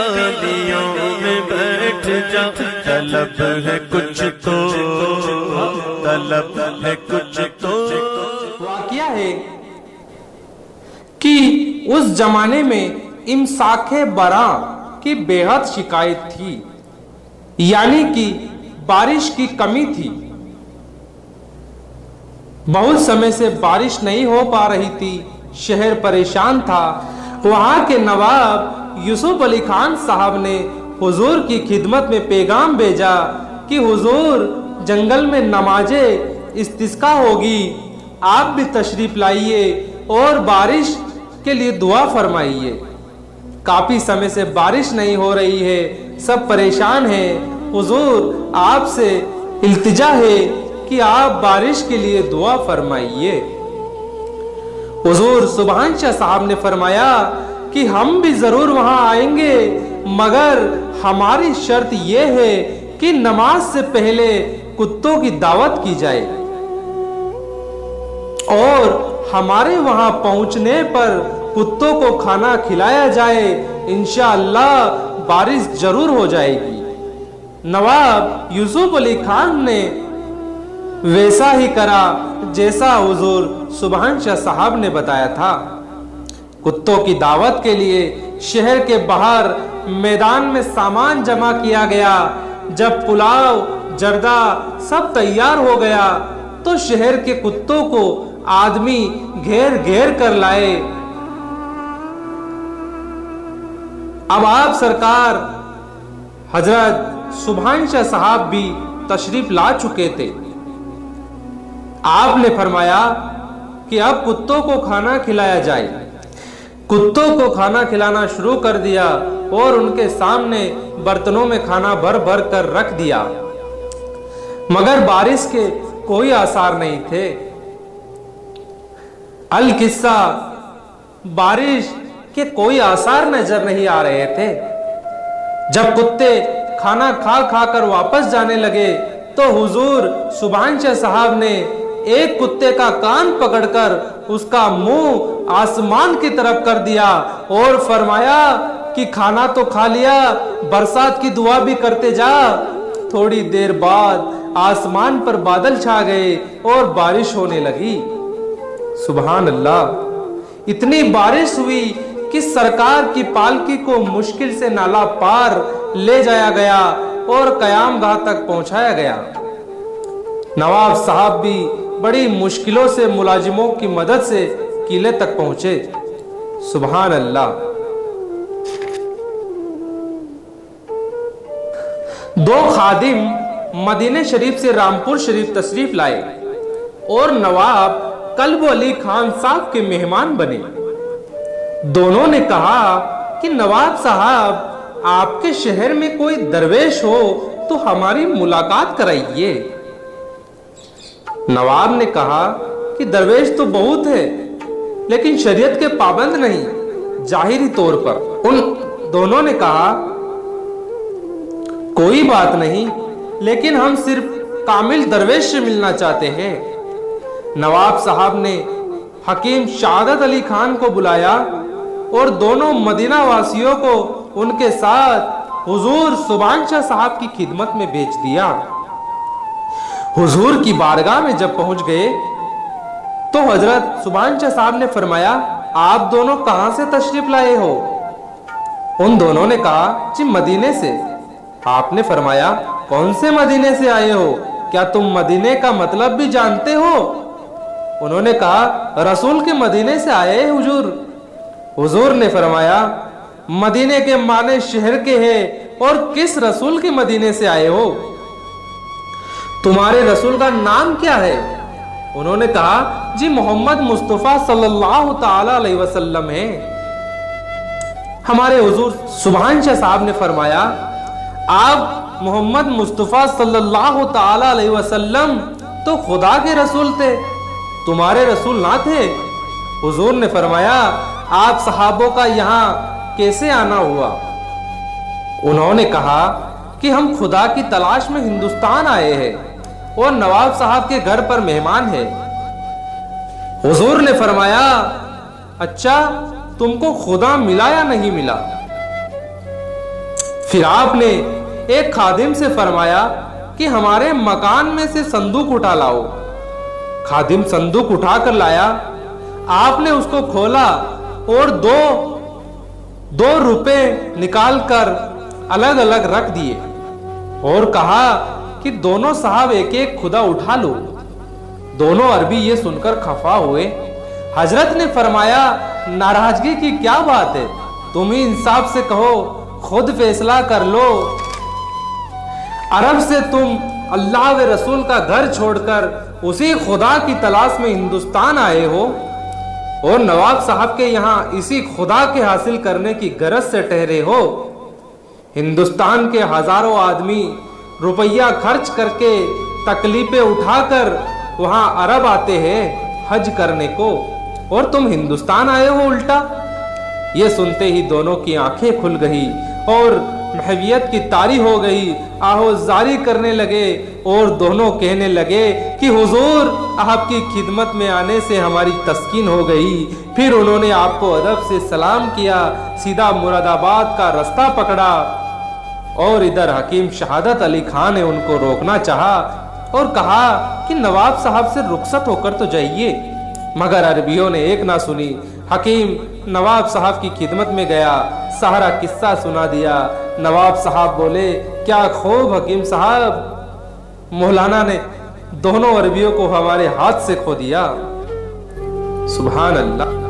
گالیوں میں بیٹھ جا، طلب ہے کچھ تو، طلب ہے کچھ تو۔ واقعہ ہے کہ اس زمانے میں امساک براں کی بے حد شکایت تھی، یعنی کہ بارش کی کمی تھی۔ بہت سمے سے بارش نہیں ہو پا رہی تھی، شہر پریشان تھا۔ وہاں کے نواب یوسف علی خان صاحب نے حضور کی خدمت میں پیغام بھیجا کہ حضور، جنگل میں نماز استسقا ہوگی، آپ بھی تشریف لائیے اور بارش کے لیے دعا فرمائیے۔ کافی سمے سے بارش نہیں ہو رہی ہے، سب پریشان ہیں۔ حضور، آپ سے التجا ہے کہ آپ بارش کے لیے دعا فرمائیے۔ حضور سبحان شاہ صاحب نے فرمایا کہ ہم بھی ضرور وہاں آئیں گے، مگر ہماری شرط یہ ہے کہ نماز سے پہلے کتوں کی دعوت کی جائے، اور ہمارے وہاں پہنچنے پر کتوں کو کھانا کھلایا جائے، انشاءاللہ بارش ضرور ہو جائے گی۔ نواب یوسف علی خان نے ویسا ہی کرا جیسا حضور سبحان شاہ صاحب نے بتایا تھا۔ کتوں کی دعوت کے لیے شہر کے باہر میدان میں سامان جمع کیا گیا۔ جب پلاؤ، جردہ سب تیار ہو گیا تو شہر کے کتوں کو آدمی گھیر گھیر کر لائے۔ اب آپ سرکار حضرت سبحان شاہ صاحب بھی تشریف لا چکے تھے۔ آپ نے فرمایا کہ اب کتوں کو کھانا کھلایا جائے۔ کتوں کو کھانا کھلانا شروع کر دیا اور ان کے سامنے برتنوں میں کھانا بھر بھر کر رکھ دیا، مگر بارش کے کوئی آثار نہیں تھے۔ القصہ، بارش کے کوئی آثار نظر نہیں آ رہے تھے۔ جب کتے کھانا کھا کھا کر واپس جانے لگے تو حضور سبحان شاہ صاحب نے ایک کتے کا کان پکڑ کر اس کا منہ آسمان کی طرف کر دیا اور فرمایا کہ کھانا تو کھا لیا، برسات کی دعا بھی کرتے جا۔ تھوڑی دیر بعد آسمان پر بادل چھا گئے اور بارش ہونے لگی۔ سبحان اللہ! اتنی بارش ہوئی کہ سرکار کی پالکی کو مشکل سے نالا پار لے جایا گیا اور قیام گاہ تک پہنچایا گیا۔ نواب صاحب بھی بڑی مشکلوں سے ملازموں کی مدد سے قلعے تک پہنچے۔ سبحان اللہ! دو خادم مدینہ شریف سے رامپور شریف تشریف لائے اور نواب کلب علی خان صاحب کے مہمان بنے۔ دونوں نے کہا کہ نواب صاحب، آپ کے شہر میں کوئی درویش ہو تو ہماری ملاقات کرائیے۔ نواب نے کہا کہ درویش تو بہت ہے، لیکن شریعت کے پابند نہیں، ظاہری طور پر۔ ان دونوں نے کہا کوئی بات نہیں، لیکن ہم صرف کامل درویش سے ملنا چاہتے ہیں۔ نواب صاحب نے حکیم شہادت علی خان کو بلایا اور دونوں مدینہ واسیوں کو ان کے ساتھ حضور سبحان شاہ صاحب کی خدمت میں بھیج دیا۔ حضور کی بارگاہ میں جب پہنچ گئے تو حضرت سبحان شاہ صاحب نے فرمایا، آپ دونوں کہاں سے تشریف لائے ہو؟ ان دونوں نے کہا، جی مدینے سے۔ آپ نے فرمایا، کون سے مدینے سے آئے ہو؟ کیا تم مدینے کا مطلب بھی جانتے ہو؟ انہوں نے کہا، رسول کے مدینے سے آئے حضور۔ حضور نے فرمایا، مدینے کے معنی شہر کے ہیں، اور کس رسول کے مدینے سے آئے ہو؟ تمہارے رسول کا نام کیا ہے؟ انہوں نے کہا، جی محمد مصطفیٰ صلی اللہ تعالی علیہ وسلم ہے۔ ہمارے حضور سبحان شاہ صاحب نے فرمایا، آپ محمد مصطفیٰ صلی اللہ تعالی علیہ وسلم تو خدا کے رسول تھے، تمہارے رسول نہ تھے؟ حضور نے فرمایا، آپ صحابوں کا یہاں کیسے آنا ہوا؟ انہوں نے کہا کہ ہم خدا کی تلاش میں ہندوستان آئے ہیں اور نواب صاحب کے گھر پر مہمان ہیں۔ حضور نے فرمایا، اچھا تم کو خدا ملا یا نہیں ملا؟ پھر آپ نے ایک خادم سے فرمایا کہ ہمارے مکان میں سے صندوق اٹھا لاؤ۔ خادم صندوق اٹھا کر لایا، آپ نے اس کو کھولا اور دو روپے نکال کر الگ الگ رکھ دیے اور کہا کہ دونوں صاحب ایک ایک خدا اٹھا لو۔ دونوں عربی یہ سن کر خفا ہوئے۔ حضرت نے فرمایا ناراضگی کی کیا بات ہے، تم ہی انصاف سے کہو، خود فیصلہ کر لو۔ عرب سے تم اللہ و رسول کا گھر چھوڑ کر اسی خدا کی تلاش میں ہندوستان آئے ہو اور نواب صاحب کے یہاں اسی خدا کے حاصل کرنے کی غرض سے ٹھہرے ہو۔ ہندوستان کے ہزاروں آدمی روپیہ خرچ کر کے تکلیفیں اٹھا کر وہاں عرب آتے ہیں حج کرنے کو، اور تم ہندوستان آئے ہو الٹا۔ یہ سنتے ہی دونوں کی آنکھیں کھل گئی اور محویت کی طاری ہو گئی، آہوزاری کرنے لگے اور دونوں کہنے لگے کہ حضور آپ کی خدمت میں آنے سے ہماری تسکین ہو گئی۔ پھر انہوں نے آپ کو ادب سے سلام کیا، سیدھا مراد آباد کا رستہ پکڑا، اور ادھر حکیم شہادت علی خان نے ان کو روکنا چاہا اور کہا کہ نواب صاحب سے رخصت ہو کر تو جائیے، مگر عربیوں نے ایک نہ سنی۔ حکیم نواب صاحب کی خدمت میں گیا، سارا قصہ سنا دیا۔ نواب صاحب بولے کیا خوب حکیم صاحب، مولانا نے دونوں عربیوں کو ہمارے ہاتھ سے کھو دیا۔ سبحان اللہ۔